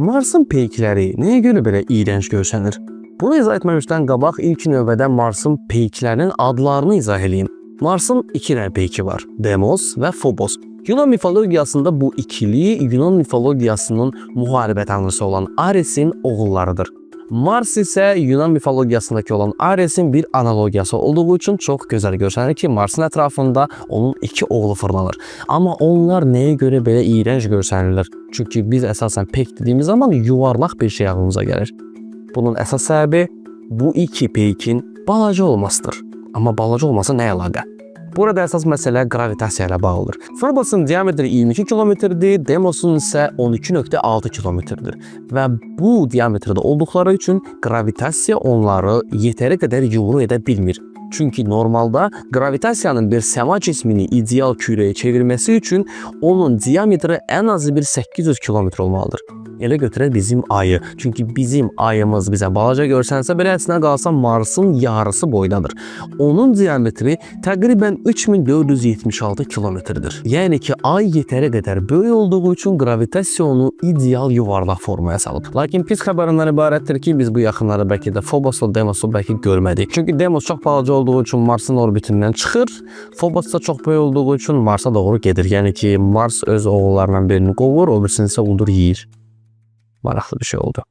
Marsın peykləri nəyə görə belə iyrənc görsənir? Bunu izah etməmişdən qabaq ilk növbədə Marsın peyklərinin adlarını izah edeyim. Marsın iki dənə peyki var: Demos və Phobos. Yunan mifologiyasında bu ikili Yunan mifologiyasının müharibə tanrısı olan Ares'in oğullarıdır. Mars isə Yunan mifologiyasındakı olan Ares'in bir analogiyası olduğu üçün çox gözəl görsənir ki, Marsın ətrafında onun iki oğlu fırlanır. Amma onlar nəyə görə belə iyrənc görsənirlər? Çünki biz əsasən peyk dediyimiz zaman yuvarlaq bir şey ağlımıza gəlir. Bunun əsas səbəbi bu iki peykin balaca olmasıdır. Amma balaca olması nə əlaqə? Burada əsas məsələ gravitasiya ilə bağlıdır. Phobos'un diametri 22 kilometrdir, Demos'un isə 12,6 kilometrdir. Və bu diametrdə olduqları üçün gravitasiya onları yetəri qədər yumru edə bilmir. Çünki normalda gravitasiyanın bir səma cismini ideal kürəyə çevirməsi üçün onun diametri ən azı bir 800 kilometr olmalıdır. Elə götürək bizim ayı. Çünki bizim ayımız bizə balaca görsənsə belə, əslinə qalsa Marsın yarısı boydadır. Onun diametri təqribən 3476 kilometrdir. Yəni ki, ay yetəri qədər böyük olduğu üçün gravitasiya onu ideal yuvarlaq formaya salıb. Lakin pis xəbərindən ibarətdir ki, biz bu yaxınları bəlkə də Phobos'la Demos'u bəlkə görmədik. Çünki Demos çox balaca olduğu üçün Marsın orbitindən çıxır, Phobos da çox böyük olduğu üçün Marsa doğru gedir. Yəni ki, Mars öz oğullarından birini qovur, o birisini isə udur yeyir. Maraqlı bir şey oldu.